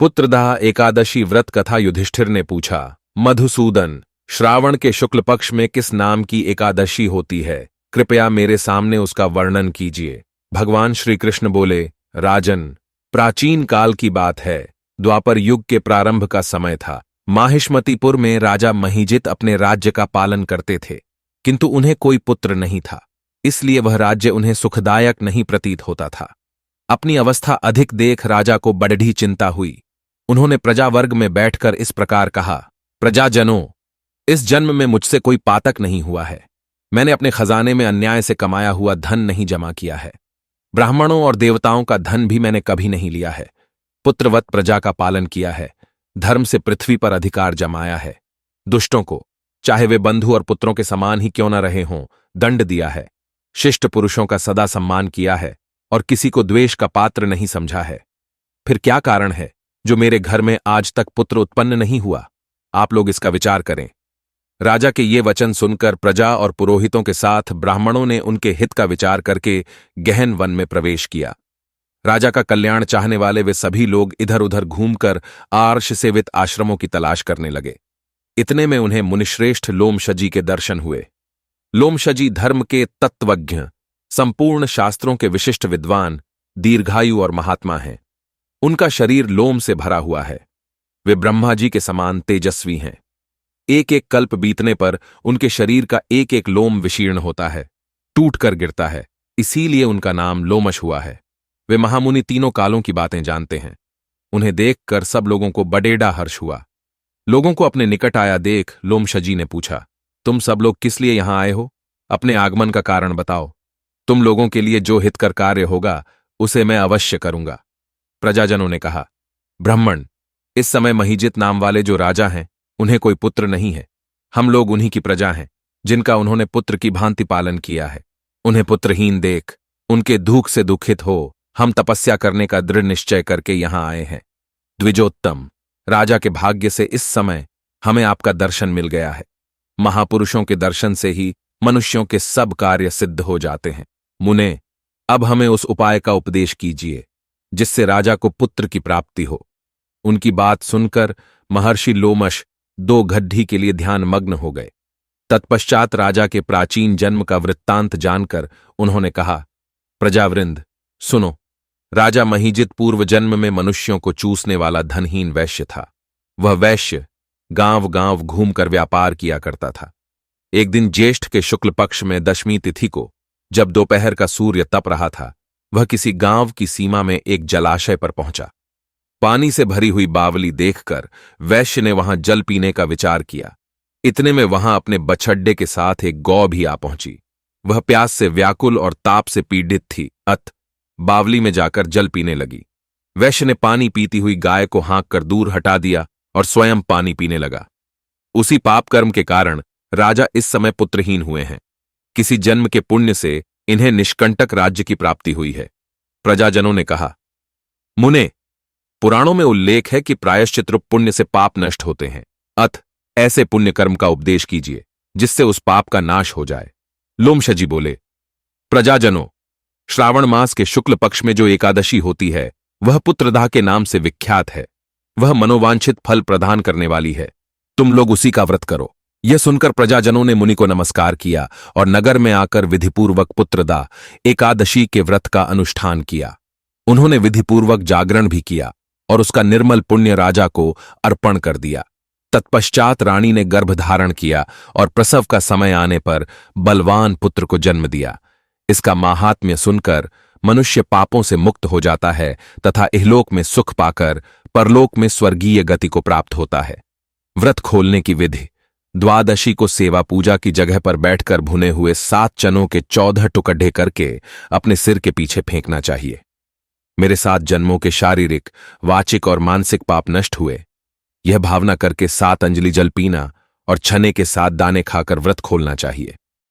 पुत्रदाह एकादशी व्रत कथा। युधिष्ठिर ने पूछा, मधुसूदन, श्रावण के शुक्ल पक्ष में किस नाम की एकादशी होती है? कृपया मेरे सामने उसका वर्णन कीजिए। भगवान श्री कृष्ण बोले, राजन, प्राचीन काल की बात है। द्वापर युग के प्रारंभ का समय था। माहिष्मतीपुर में राजा महीजित अपने राज्य का पालन करते थे, किंतु उन्हें कोई पुत्र नहीं था, इसलिए वह राज्य उन्हें सुखदायक नहीं प्रतीत होता था। अपनी अवस्था अधिक देख राजा को बड़ी चिंता हुई। उन्होंने प्रजावर्ग में बैठकर इस प्रकार कहा, प्रजाजनों, इस जन्म में मुझसे कोई पातक नहीं हुआ है। मैंने अपने खजाने में अन्याय से कमाया हुआ धन नहीं जमा किया है। ब्राह्मणों और देवताओं का धन भी मैंने कभी नहीं लिया है। पुत्रवत प्रजा का पालन किया है। धर्म से पृथ्वी पर अधिकार जमाया है। दुष्टों को, चाहे वे बंधु और पुत्रों के समान ही क्यों न रहे हों, दंड दिया है। शिष्ट पुरुषों का सदा सम्मान किया है और किसी को द्वेष का पात्र नहीं समझा है। फिर क्या कारण है जो मेरे घर में आज तक पुत्र उत्पन्न नहीं हुआ? आप लोग इसका विचार करें। राजा के ये वचन सुनकर प्रजा और पुरोहितों के साथ ब्राह्मणों ने उनके हित का विचार करके गहन वन में प्रवेश किया। राजा का कल्याण चाहने वाले वे सभी लोग इधर उधर घूमकर आर्ष सेवित आश्रमों की तलाश करने लगे। इतने में उन्हें मुनिश्रेष्ठ लोमशजी के दर्शन हुए। लोमशजी धर्म के तत्वज्ञ, संपूर्ण शास्त्रों के विशिष्ट विद्वान, दीर्घायु और महात्मा हैं। उनका शरीर लोम से भरा हुआ है। वे ब्रह्मा जी के समान तेजस्वी हैं। एक एक कल्प बीतने पर उनके शरीर का एक एक लोम विशीर्ण होता है, टूट कर गिरता है। इसीलिए उनका नाम लोमश हुआ है। वे महामुनि तीनों कालों की बातें जानते हैं। उन्हें देखकर सब लोगों को बड़ेड़ा हर्ष हुआ। लोगों को अपने निकट आया देख लोमशजी ने पूछा, तुम सब लोग किस लिए यहां आए हो? अपने आगमन का कारण बताओ। तुम लोगों के लिए जो हितकर कार्य होगा उसे मैं अवश्य करूंगा। प्रजाजनों ने कहा, ब्राह्मण, इस समय महीजित नाम वाले जो राजा हैं उन्हें कोई पुत्र नहीं है। हम लोग उन्हीं की प्रजा हैं जिनका उन्होंने पुत्र की भांति पालन किया है। उन्हें पुत्रहीन देख उनके दुख से दुखित हो हम तपस्या करने का दृढ़ निश्चय करके यहां आए हैं। द्विजोत्तम, राजा के भाग्य से इस समय हमें आपका दर्शन मिल गया है। महापुरुषों के दर्शन से ही मनुष्यों के सब कार्य सिद्ध हो जाते हैं। मुने, अब हमें उस उपाय का उपदेश कीजिए जिससे राजा को पुत्र की प्राप्ति हो। उनकी बात सुनकर महर्षि लोमश दो घड्ढी के लिए ध्यान मग्न हो गए। तत्पश्चात राजा के प्राचीन जन्म का वृत्तांत जानकर उन्होंने कहा, प्रजावृंद सुनो। राजा महीजित पूर्व जन्म में मनुष्यों को चूसने वाला धनहीन वैश्य था। वह वैश्य गांव गांव घूमकर व्यापार किया करता था। एक दिन ज्येष्ठ के शुक्ल पक्ष में दशमी तिथि को, जब दोपहर का सूर्य तप रहा था, वह किसी गांव की सीमा में एक जलाशय पर पहुंचा। पानी से भरी हुई बावली देखकर वैश्य ने वहां जल पीने का विचार किया। इतने में वहां अपने बछड्डे के साथ एक गौ भी आ पहुंची। वह प्यास से व्याकुल और ताप से पीड़ित थी, अत बावली में जाकर जल पीने लगी। वैश्य ने पानी पीती हुई गाय को हाँक कर दूर हटा दिया और स्वयं पानी पीने लगा। उसी पाप कर्म के कारण राजा इस समय पुत्रहीन हुए हैं। किसी जन्म के पुण्य से इन्हें निष्कंटक राज्य की प्राप्ति हुई है। प्रजाजनों ने कहा, मुने, पुराणों में उल्लेख है कि प्रायश्चित रूप पुण्य से पाप नष्ट होते हैं। अत ऐसे पुण्य कर्म का उपदेश कीजिए जिससे उस पाप का नाश हो जाए। लोमशजी बोले, प्रजाजनों, श्रावण मास के शुक्ल पक्ष में जो एकादशी होती है वह पुत्रदाह के नाम से विख्यात है। वह मनोवांछित फल प्रदान करने वाली है। तुम लोग उसी का व्रत करो। यह सुनकर प्रजाजनों ने मुनि को नमस्कार किया और नगर में आकर विधिपूर्वक पुत्रदाह एकादशी के व्रत का अनुष्ठान किया। उन्होंने विधिपूर्वक जागरण भी किया और उसका निर्मल पुण्य राजा को अर्पण कर दिया। तत्पश्चात रानी ने गर्भ धारण किया और प्रसव का समय आने पर बलवान पुत्र को जन्म दिया। इसका माहात्म्य सुनकर मनुष्य पापों से मुक्त हो जाता है तथा इहलोक में सुख पाकर परलोक में स्वर्गीय गति को प्राप्त होता है। व्रत खोलने की विधि। द्वादशी को सेवा पूजा की जगह पर बैठकर भुने हुए 7 चनों के 14 टुकड़े करके अपने सिर के पीछे फेंकना चाहिए। मेरे 7 जन्मों के शारीरिक, वाचिक और मानसिक पाप नष्ट हुए, यह भावना करके 7 अंजलि जल पीना और छने के 7 दाने खाकर व्रत खोलना चाहिए।